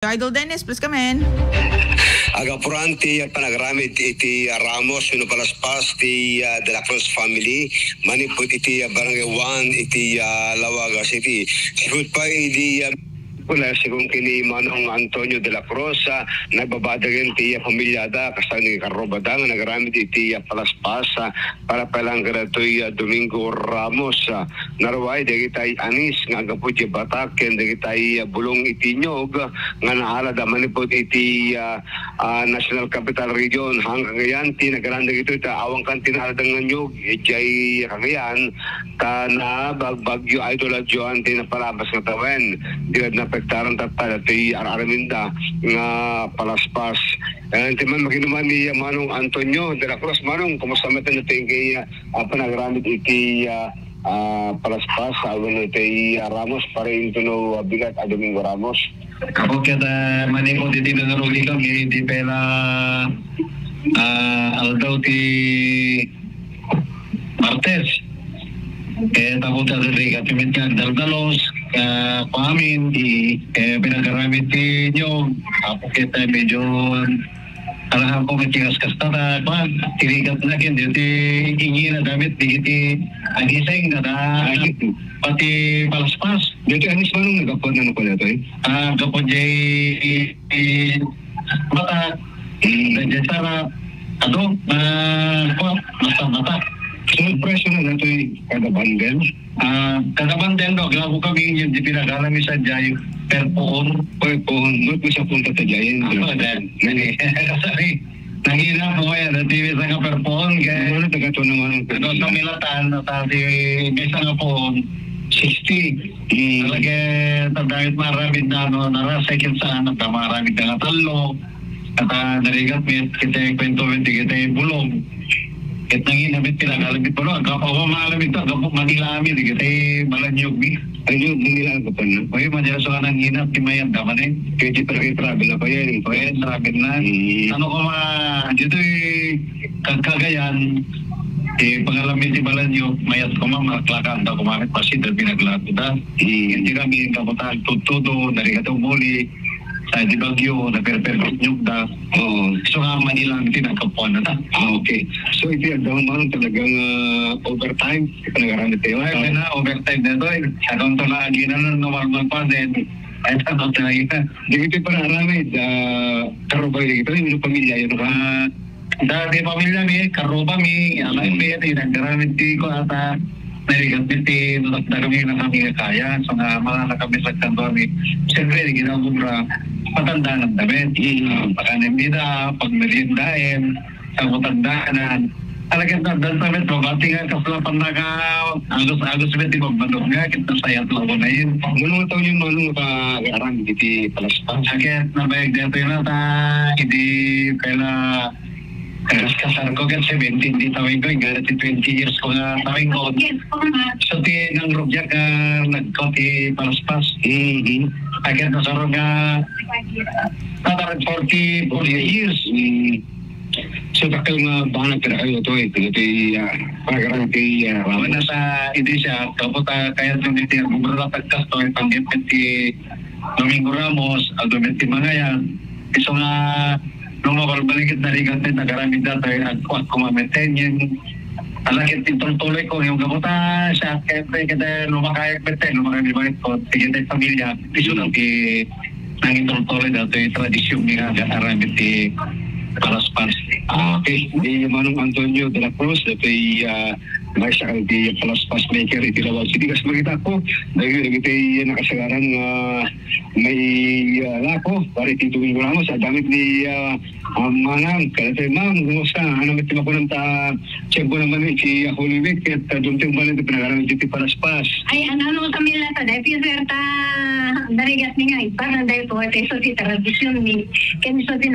Idol Dennis, please come in. Agapuranti panagramit iti Ramos palaspas ti De La Cruz family maniput iti Barangay 1 iti Lawaga City. Sikut pa iti wala sigong kini Manong Antonio De La Cruz nagbabadagan ti pamilyada kasani karobada nga nagaramit iti palaspas para palang gratoy Domingo Ramos narway dagitay anis nga agapod ti batak ken dagitay bulong iti nyog nga naala da manipod iti National Capital Region hanggang ngayon tinagaran dagito ita awang kan tinaladang nga nyog iti kagayan ta na bagbagyo idol at Joan tinapalabas nga tawen digad na pektaran tatada iti araminda nga palaspas timan makinuman ni Manong Antonio De La Cruz. Manong, kumusta matan natin kay panagramit iti palaspas awan iti Ramos para ito no bigat a Domingo Ramos. Kapag kita manipod iti nanaruli kami iti pela aldaw ti Martes kaya tapos sa rin katimit nga daldalos pamin pinagaramit ti nyo kapag kita medyo alahan ko matigas kasta tirigat na kin dito ingi na damit digiti agising na pati palaspas Dito anis Manong nagapod na pala ito gapod jay mata dyan sana basta sunod presyo na nato kada bundle kada bundle gago kami yung di pinag-alami sa jay per pohon not mo sa punta ta dyan kasi nangina mo yan at isa nga per pohon kaya tagato naman sa milatan at isa nga pohon 60 talaga tadahit maramid na narasakit saan at maramid na talo at narigat kita kwento kita bulong ket nangin amit pinagalamit po no kapawa maalamit to kapag manilamit kita malanyog mi ayun nila ko pa na oy manjara so nang hinap ti mayan daman kaya di travel na pa yan travel na ano ko dito kagagayan pangalamit ti balanyog mayat ko maklakan ta kumamit pasid pinaglato ta hindi kami kaputan tutudo dari katong muli sa di bagyo na perfect nyug da so nga Manila ang tinagkapuan na ta okay so iti ang Manong talagang overtime panagaran tayo ay na overtime na to sa konto na aginan na normal pa din ay tanong talaga dito para aramid karobay dito yung pamilya yun dati pamilya mi karoba mi alay mi nagdaramit ko ata narigamiti na kami na kami kaya so nga mga kami sa kanto mi siyempre ginagubra patanda ng damit pakanin nila pag meriendahin sa matandaanan talagang tandaan sa met mabati nga kaslapan na ka agos met magbandog nga kita sayat lang na yun muna taon yung Manong pag-arang diti palaspas sakit na bayag dito yun ata hindi pala kasar ko kan 17 di tawin ko nga 20 years ko nga tawin ko so ti ng rubya ka nagkoti palaspas agad na sarong nga 40 years so takal nga banag ka kayo ito iti pag-arang iti wala sa hindi siya kapot kaya tumiti ang bumbara pagkas to ang panggipit ti Domingo Ramos ang dumiti mga yan iso nga nung mabalbaligit na rigat na nagaramid dito at kumameten yung alakit itong tuloy ko yung gamuta siya kaya lumakayag bete lumakayag ko tigit ay pamilya iso lang nang itong tuloy dito yung tradisyon niya garamid ti palaspas okay di Manong Antonio De La Cruz ito may sakal di palaspas maker iti Lawag City kasi makita ko dahil ito nakasagaran may lako para iti Domingo Ramos sa damit ni Manang kalate ma'am kumusta ano may timakunan ta tiyempo naman iti Holy Week at dumting ba nito pinagaramit iti palaspas ay ano sa mila ta dahil piserta narigat ni nga parang dahil po ito si tradisyon ni kaniso din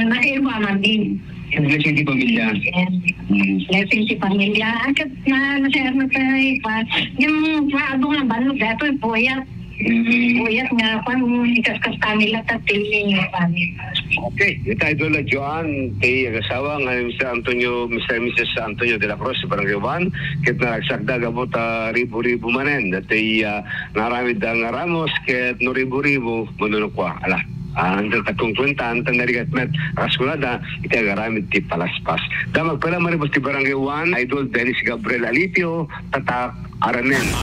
nakaiwa man din blessing ti pamilya blessing ti pamilya agad na nasayar na tayo pa yung maabong ng balog dato po yan Uyat nga, ikaskas nila tatilin yung kami. Okay, ito idol na Joan, kay agasawa nga Mr. and Mrs. Antonio de la Cruz, Barangay 1, kit na nagsagda gabot ribu-ribu manen, dati naramid ang ramos, kit no ribu-ribu, manunok kwa, ala. Ang katong kwentahan, tanarigat met raskulada, iti agaramid ti palaspas. Damag pala maribos ti Barangay 1, idol Dennis Gabriel Alipio, tatak aranen.